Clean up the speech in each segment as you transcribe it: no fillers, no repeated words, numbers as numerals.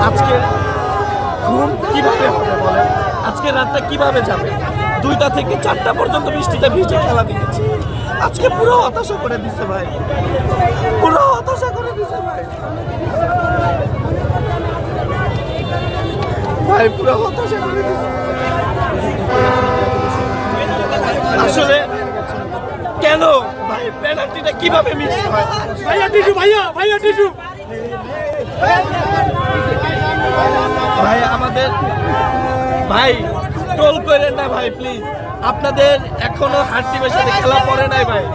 আজকে ঘুম কিভাবে হবে বলে, আজকে রাতটা কিভাবে যাবে? 2টা থেকে 4টা পর্যন্ত বৃষ্টিতে ভিজে খেলা দেখেছি। আজকে পুরো হতাশা করে দিচ্ছে ভাই, পুরো হতাশা করে দিচ্ছে ভাই, ভাই পুরো হতাশা করে দিচ্ছে। আসলে কেন ভাই পেনাল্টিটা কিভাবে মিস হয়? ভাই আমাদের ভাই টোল করেন না ভাই প্লিজ। আপনাদের এখনো হার টিমের সাথে খেলা পড়ে নাই ভাই,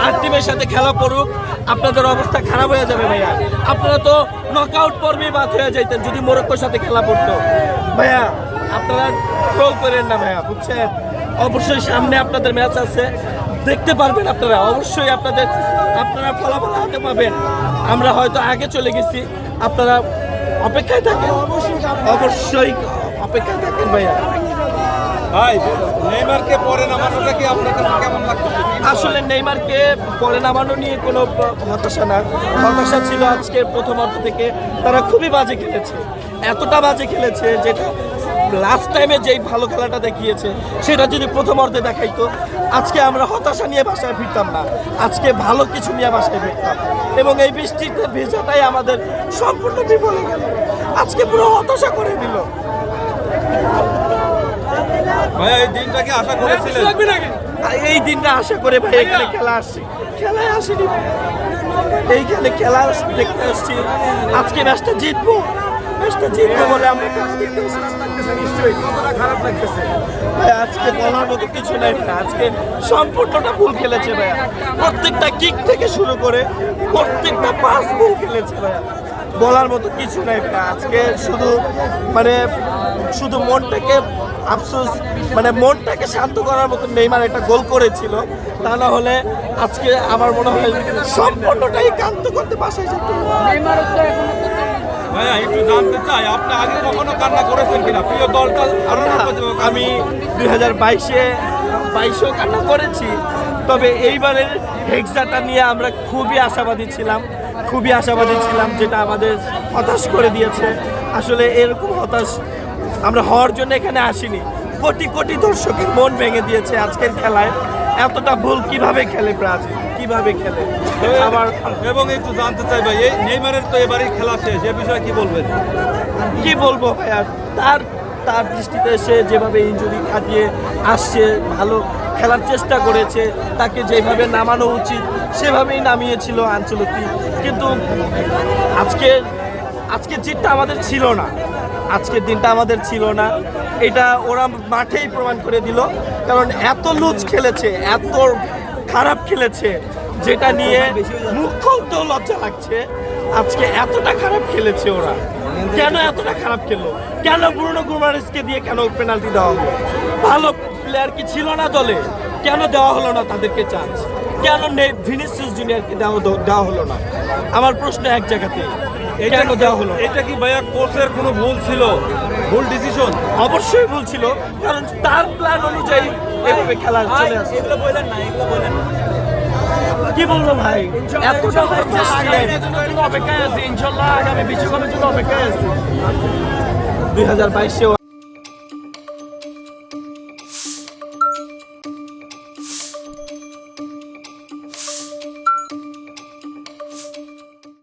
হার টিমের সাথে খেলা পড়ুক, আপনাদের অবস্থা খারাপ হয়ে যাবে ভাইয়া। আপনারা তো নকআউট পর্বেই বাদ হয়ে যাইতেন যদি মরক্কোর সাথে খেলা পড়তো ভাইয়া। আপনারা টোল করেন না ভাইয়া, বুঝছেন? অবশ্যই সামনে আপনাদের ম্যাচ আছে, দেখতে পারবেন আপনারা, অবশ্যই আপনারা ফলাফল হাতে পাবেন। আমরা হয়তো আগে চলে গেছি, আপনারা অপেক্ষায় থাকেন, অবশ্যই অপেক্ষায় থাকেন ভাইয়া। ভাই নেইমারকে পরে নামানোটা কি আপনার কাছে কেমন লাগতেছে? আসলে নেইমারকে পরে নামানো নিয়ে কোনো হতাশা না, হতাশা ছিল আজকে প্রথম অর্ধ থেকে তারা খুবই বাজে খেলেছে, এতটা বাজে খেলেছে যেটা লাস্ট টাইমে যেই ভালো খেলাটা দেখিয়েছে সেটা যদি প্রথম অর্ধে দেখাইতো আজকে আমরা হতাশা নিয়ে বাসায় ফিরতাম না, আজকে ভালো কিছু নিয়ে বাসায় ফিরতাম। এবং এই বৃষ্টিতে ভেজাটাই আমাদের সম্পূর্ণ বিফল হয়ে গেল, আজকে পুরো হতাশা করে দিল। ভাই এই দিনটাকে আশা করেছিলেন? এই দিনটা আশা করে ভাই এখানে খেলা আসছি, খেলায় আসিনি ভাই, এইখানে খেলা দেখতে আসছি। আজকে ম্যাচটা জিতবো, ম্যাচটা জিতবো বলে আমরা নিশ্চয়ই কতটা খারাপ লাগতেছে ভাই। আজকে বলার মতো কিছু নাই ভাই, আজকে সম্পূর্ণটা ভুল খেলেছে ভাইয়া। প্রত্যেকটা কিক থেকে শুরু করে প্রত্যেকটা পাস ভুল খেলেছে ভাইয়া, বলার মতো কিছু নাই ভাইয়া। আজকে শুধু মনটাকে আফসোস, মনটাকে শান্ত করার মতো নেইমার একটা গোল করেছিল, তা না হলে আজকে আমার মনে হয় সম্পূর্ণটাই কান্ত করতে বাসায় যেত। ভাইয়া একটু জানতে চাই, আপনি আগে কখনো কান্না করেছেন কিনা প্রিয় দলটা? আমি 2022-এও কান্না করেছি, তবে এইবারের হেক্সাটা নিয়ে আমরা খুবই আশাবাদী ছিলাম, যেটা আমাদের হতাশ করে দিয়েছে। আসলে এরকম হতাশ আমরা হওয়ার জন্য এখানে আসিনি, কোটি কোটি দর্শকের মন ভেঙে দিয়েছে আজকের খেলায়। এতটা ভুল কিভাবে খেলে ব্রাজিল, কিভাবে খেলে আবার। এবং একটু জানতে চাই ভাই, এই নেইমারের তো এবারই খেলা শেষ, এ বিষয়ে কি বলবেন? কি বলবো ভাইয়া, তার দৃষ্টিতে সে যেভাবে ইনজুরি কাটিয়ে আসছে, ভালো খেলার চেষ্টা করেছে, তাকে যেভাবে নামানো উচিত সেভাবেই নামিয়েছিল আনচেলত্তি। কিন্তু আজকের জিতটা আমাদের ছিল না, আজকের দিনটা আমাদের ছিল না, এটা ওরা মাঠেই প্রমাণ করে দিল। কারণ এত লুজ খেলেছে, এত খারাপ খেলেছে, যেটা নিয়ে মুখ খুলতেও লজ্জা লাগছে। আজকে এতটা খারাপ খেলেছে ওরা, কেন এতটা খারাপ খেললো? কেন ব্রুনো গুইমারেজকে দিয়ে কেন পেনাল্টি দেওয়া হলো? ভালো প্লেয়ার কি ছিল না দলে? কেন দেওয়া হলো না তাদেরকে চান্স? কেন ভিনিসিয়াস জুনিয়রকে দেওয়া হলো না? আমার প্রশ্ন এক জায়গাতে, কেন দেওয়া হলো? এটা কি ভাইয়া কোচের কোনো ভুল ছিল, ভুল ডিসিশন? অবশ্যই ভুল ছিল, কারণ তার প্ল্যান অনুযায়ী এভাবে খেলা চলে আসছে। কি বলবো ভাই, এতটা অপেক্ষায় আছি, ইনশাল্লাহ আগামী বিশ্বকাপের জন্য অপেক্ষায় আছি। 2022-এও